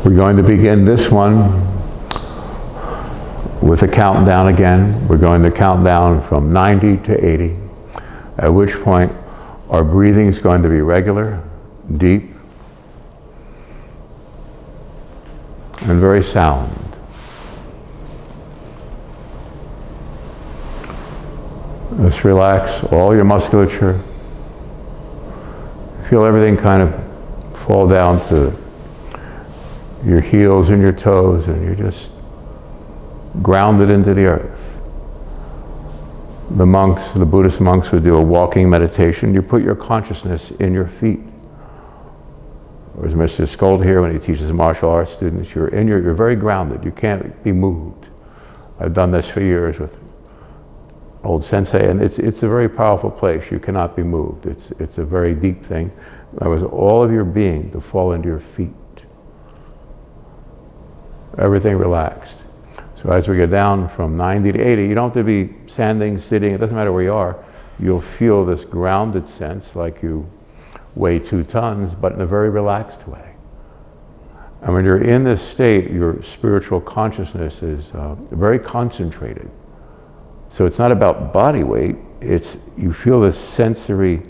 We're going to begin this one with a countdown again. We're going to count down from 90 to 80, at which point our breathing is going to be regular, deep, and very sound. Just relax all your musculature. Feel everything kind of fall down to your heels and your toes, and you're just grounded into the earth. The monks, the Buddhist monks, would do a walking meditation. You put your consciousness in your feet. Or as Mr. Skold here, when he teaches martial arts students, you're very grounded. You can't be moved. I've done this for years with old sensei, and it's a very powerful place. You cannot be moved. It's a very deep thing. That was all of your being to fall into your feet. Everything relaxed. So as we go down from 90 to 80, you don't have to be standing, sitting, it doesn't matter where you are. You'll feel this grounded sense like you weigh 2 tons, but in a very relaxed way. And when you're in this state, your spiritual consciousness is very concentrated. So it's not about body weight, you feel this sensory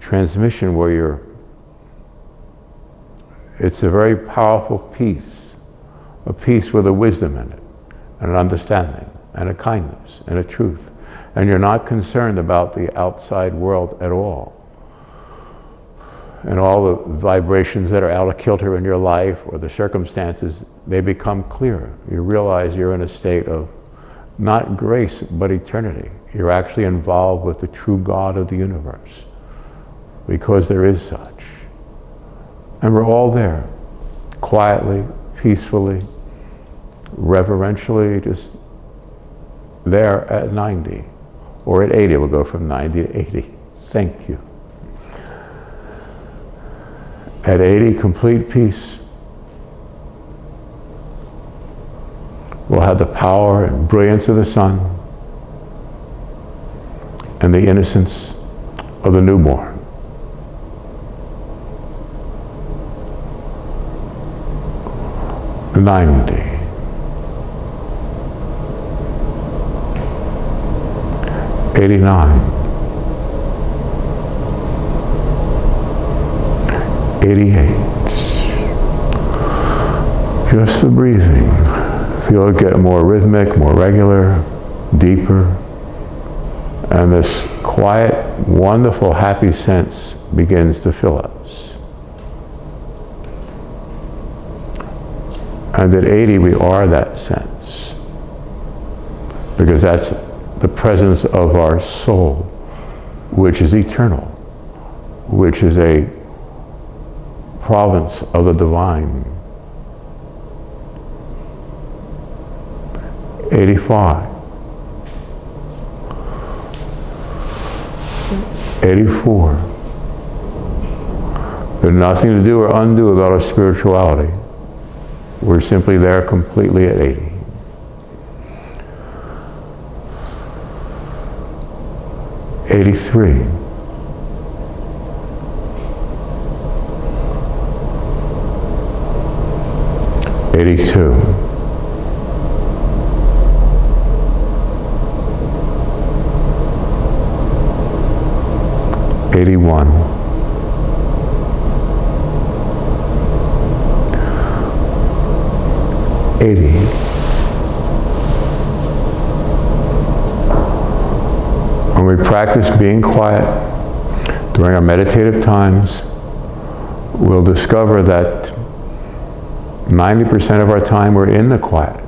transmission where it's a very powerful peace, a peace with a wisdom in it, and an understanding, and a kindness, and a truth. And you're not concerned about the outside world at all. And all the vibrations that are out of kilter in your life or the circumstances, they become clearer. You realize you're in a state of not grace, but eternity. You're actually involved with the true God of the universe, because there is such. And we're all there, quietly, peacefully, reverentially, just there at 90, or at 80. We'll go from 90 to 80. Thank you. At 80, complete peace. We'll have the power and brilliance of the sun and the innocence of the newborn. And 90. 89. 88. Just the breathing. Feel it get more rhythmic, more regular, deeper. And this quiet, wonderful, happy sense begins to fill us. And at 80, we are that sense. Because that's the presence of our soul, which is eternal, which is a province of the divine. 85. 84. There's nothing to do or undo about our spirituality. We're simply there completely at 80. 83. 82. 81. 80. When we practice being quiet during our meditative times, we'll discover that 90% of our time we're in the quiet.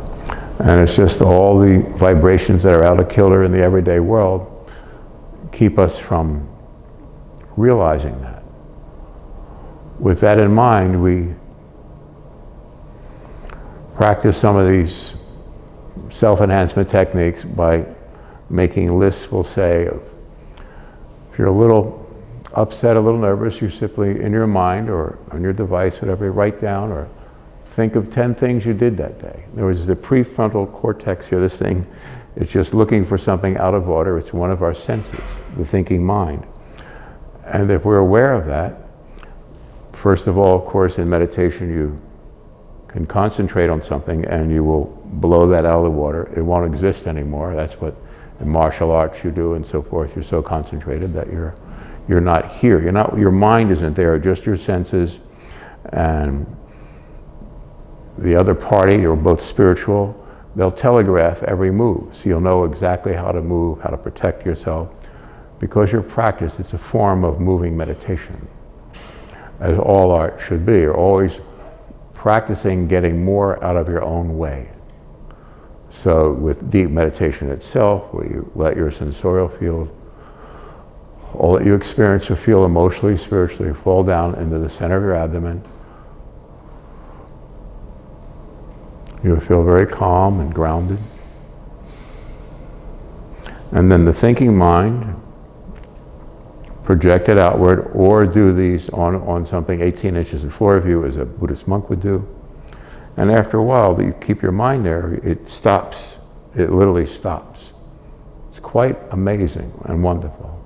And it's just all the vibrations that are out of kilter in the everyday world keep us from realizing that. With that in mind, we practice some of these self-enhancement techniques by making lists, we'll say, of, if you're a little upset, a little nervous, you simply, in your mind or on your device, whatever, you write down or think of 10 things you did that day. There was the prefrontal cortex here. This thing is just looking for something out of order. It's one of our senses, the thinking mind. And if we're aware of that, first of all, of course, in meditation, you can concentrate on something and you will blow that out of the water. It won't exist anymore. That's what in martial arts you do and so forth. You're so concentrated that you're not here. Your mind isn't there, just your senses and the other party, or both spiritual. They'll telegraph every move, so you'll know exactly how to move, how to protect yourself. Because your practice, it's a form of moving meditation, as all art should be. You're always practicing getting more out of your own way. So with deep meditation itself, where you let your sensorial field, all that you experience or feel emotionally, spiritually, fall down into the center of your abdomen. You'll feel very calm and grounded. And then the thinking mind, project it outward, or do these on something 18 inches in floor of you, as a Buddhist monk would do. And after a while, you keep your mind there, it stops. It literally stops. It's quite amazing and wonderful.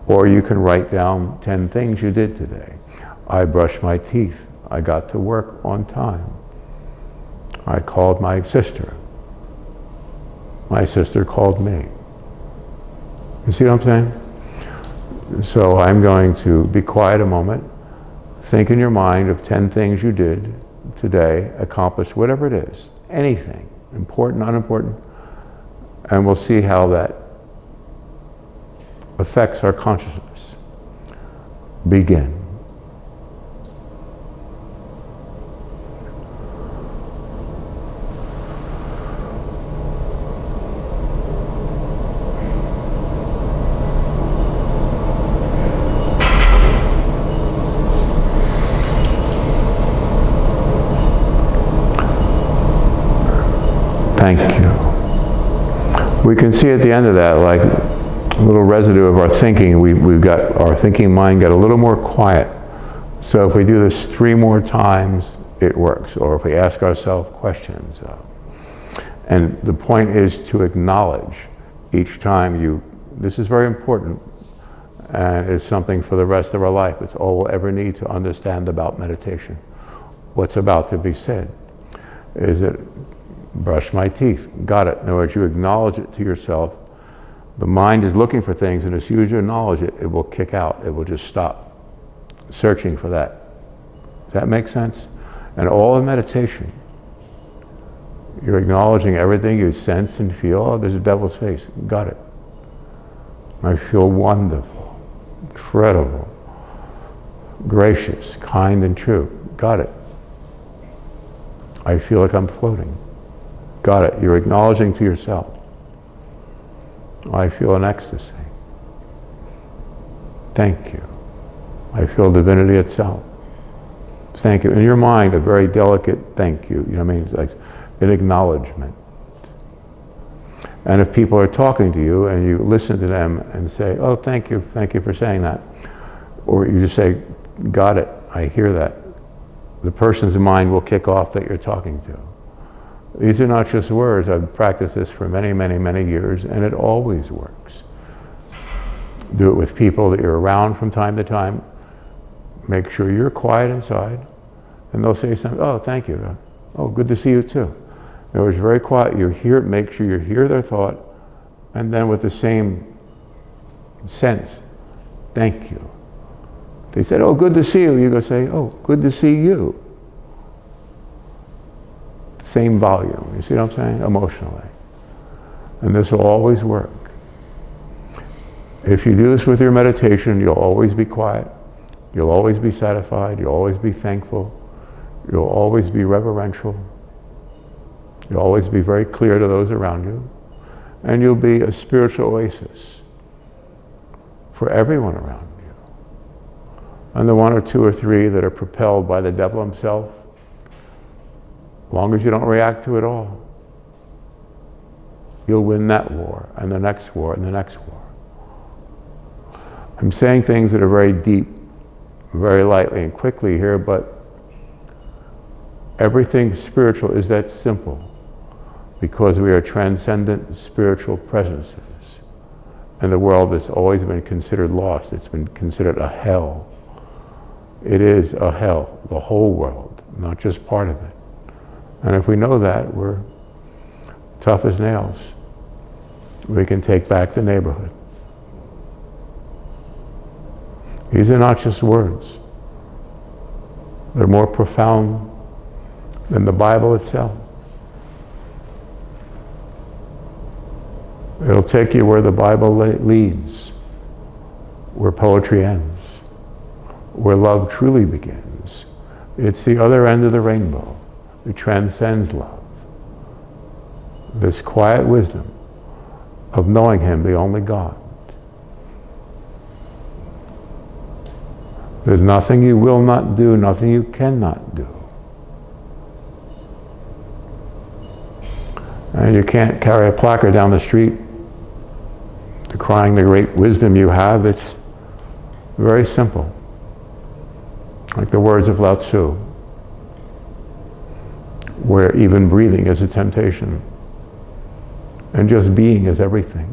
Or you can write down 10 things you did today. I brushed my teeth. I got to work on time. I called my sister. My sister called me. You see what I'm saying? So I'm going to be quiet a moment. Think in your mind of 10 things you did today, accomplished, whatever it is, anything, important, unimportant, and we'll see how that affects our consciousness. Begin. Thank you. We can see at the end of that, like a little residue of our thinking. We've got our thinking mind got a little more quiet. So if we do this 3 more times, it works. Or if we ask ourselves questions. And the point is to acknowledge each time this is very important, and it's something for the rest of our life. It's all we'll ever need to understand about meditation. What's about to be said is that brush my teeth, got it. In other words, you acknowledge it to yourself. The mind is looking for things, and as soon as you acknowledge it, it will kick out. It will just stop searching for that. Does that make sense? And all in meditation, you're acknowledging everything you sense and feel. Oh, there's a devil's face. Got it. I feel wonderful, incredible, gracious, kind, and true. Got it. I feel like I'm floating. Got it. You're acknowledging to yourself. I feel an ecstasy. Thank you. I feel divinity itself. Thank you. In your mind, a very delicate thank you. You know what I mean? It's like an acknowledgement. And if people are talking to you and you listen to them and say, oh, thank you for saying that. Or you just say, got it, I hear that. The person's mind will kick off that you're talking to. These are not just words. I've practiced this for many, many, many years, and it always works. Do it with people that you're around from time to time. Make sure you're quiet inside, and they'll say something, oh, thank you. Oh, good to see you too. In other words, very quiet. You hear, make sure you hear their thought, and then with the same sense, thank you. They said, oh, good to see you. You go say, oh, good to see you. Same volume, you see what I'm saying? Emotionally. And this will always work. If you do this with your meditation, you'll always be quiet. You'll always be satisfied. You'll always be thankful. You'll always be reverential. You'll always be very clear to those around you. And you'll be a spiritual oasis for everyone around you. And the 1 or 2 or 3 that are propelled by the devil himself, as long as you don't react to it all, you'll win that war, and the next war, and the next war. I'm saying things that are very deep, very lightly and quickly here, but everything spiritual is that simple, because we are transcendent spiritual presences. And the world has always been considered lost. It's been considered a hell. It is a hell, the whole world. not just part of it. And if we know that, we're tough as nails. We can take back the neighborhood. These are not just words. They're more profound than the Bible itself. It'll take you where the Bible leads, where poetry ends, where love truly begins. It's the other end of the rainbow. It transcends love. This quiet wisdom of knowing Him, the only God. There's nothing you will not do, nothing you cannot do. And you can't carry a placard down the street decrying the great wisdom you have. It's very simple. Like the words of Lao Tzu, where even breathing is a temptation, and just being is everything.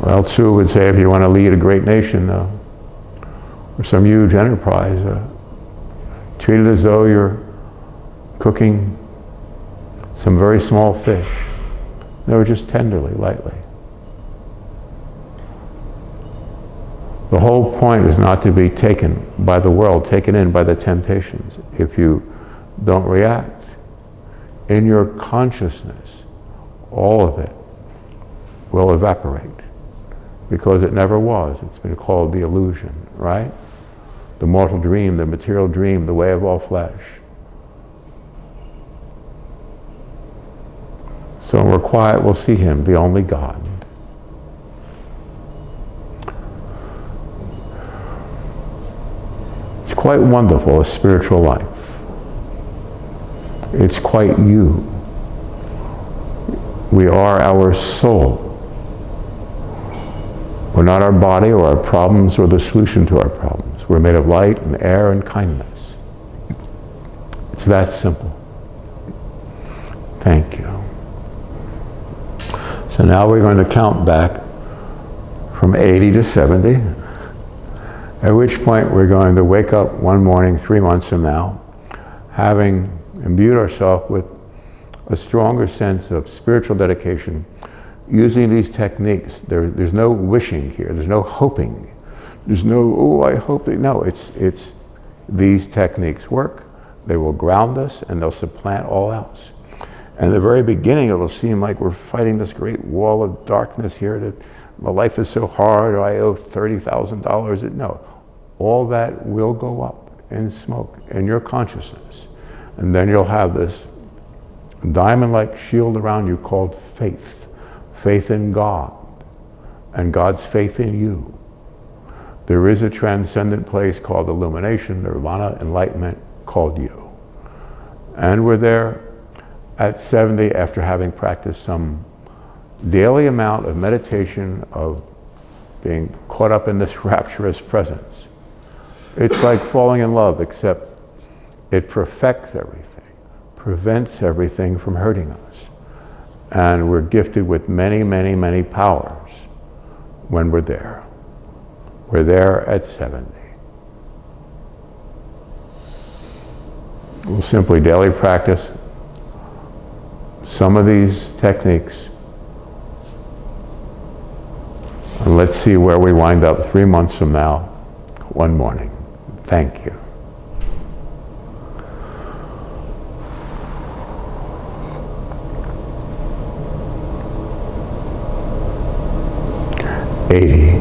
Lao Tzu would say, if you want to lead a great nation or some huge enterprise, treat it as though you're cooking some very small fish. Never just tenderly, lightly. The whole point is not to be taken by the world, taken in by the temptations. If you don't react, in your consciousness, all of it will evaporate. Because it never was. It's been called the illusion, right? The mortal dream, the material dream, the way of all flesh. So when we're quiet, we'll see Him, the only God. It's quite wonderful, a spiritual life. It's quite you. We are our soul. We're not our body or our problems or the solution to our problems. We're made of light and air and kindness. It's that simple. Thank you. So now we're going to count back from 80 to 70, at which point we're going to wake up one morning 3 months from now, having imbued ourselves with a stronger sense of spiritual dedication, using these techniques. There's no wishing here. There's no hoping. There's no, oh, I hope that. No, it's these techniques work. They will ground us and they'll supplant all else. And in the very beginning, it'll seem like we're fighting this great wall of darkness here, that my life is so hard, or I owe $30,000. No, all that will go up in smoke in your consciousness. And then you'll have this diamond-like shield around you called faith. Faith in God, and God's faith in you. There is a transcendent place called illumination, nirvana, enlightenment, called you. And we're there at 70 after having practiced some daily amount of meditation, of being caught up in this rapturous presence. It's like falling in love, except it perfects everything, prevents everything from hurting us. And we're gifted with many, many, many powers when we're there. We're there at 70. We'll simply daily practice some of these techniques. And let's see where we wind up 3 months from now, one morning. Thank you. $80,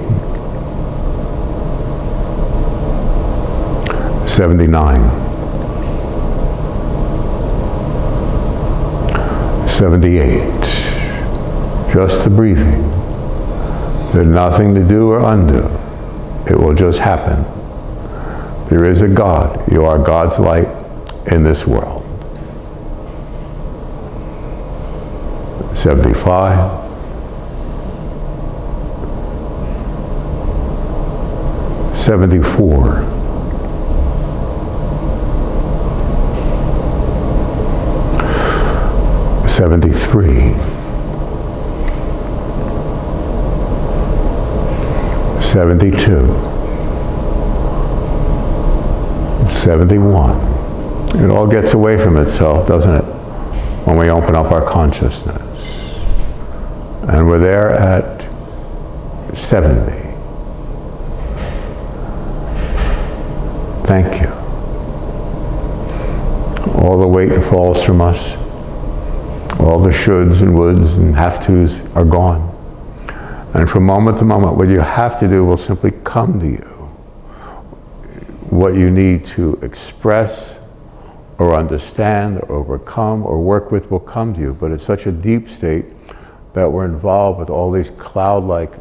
$79, $78. Just the breathing. There's nothing to do or undo. It will just happen. There is a God. You are God's light in this world. 75. 74. 73. 72. 71. It all gets away from itself, doesn't it, when we open up our consciousness. And we're there at 70. Thank you. All the weight falls from us. All the shoulds and woulds and have-tos are gone. And from moment to moment, what you have to do will simply come to you. What you need to express or understand or overcome or work with will come to you. But it's such a deep state that we're involved with all these cloud-like,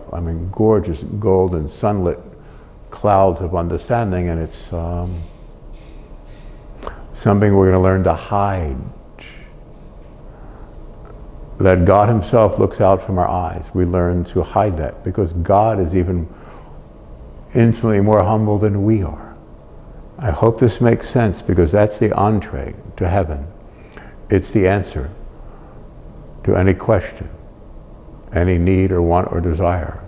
gorgeous golden sunlit clouds of understanding, and it's something we're going to learn to hide. That God himself looks out from our eyes. We learn to hide that because God is even infinitely more humble than we are. I hope this makes sense because that's the entree to heaven. It's the answer to any question, any need or want or desire.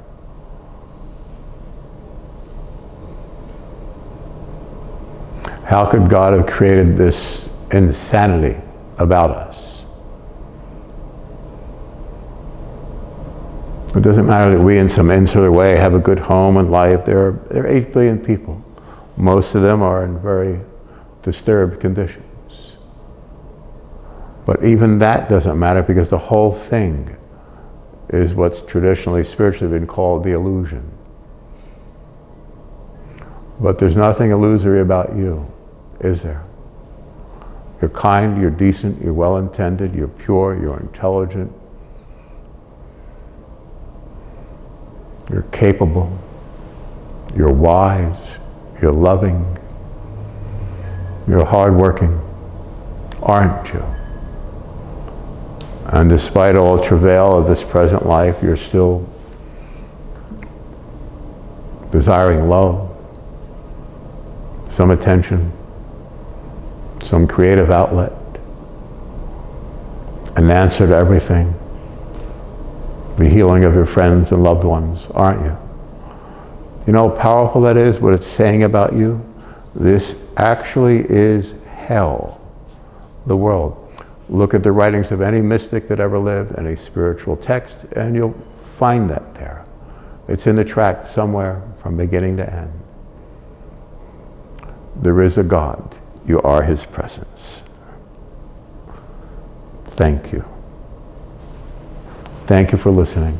How could God have created this insanity about us? It doesn't matter that we in some insular way have a good home and life. There are 8 billion people. Most of them are in very disturbed conditions. But even that doesn't matter because the whole thing is what's traditionally, spiritually been called the illusion. But there's nothing illusory about you, is there? You're kind, you're decent, you're well-intended, you're pure, you're intelligent, you're capable, you're wise, you're loving, you're hardworking, aren't you? And despite all travail of this present life, you're still desiring love, some attention, some creative outlet, an answer to everything, the healing of your friends and loved ones, aren't you? You know how powerful that is, what it's saying about you? This actually is hell, the world. Look at the writings of any mystic that ever lived, any spiritual text, and you'll find that there. It's in the tract somewhere from beginning to end. There is a God. You are his presence. Thank you. Thank you for listening.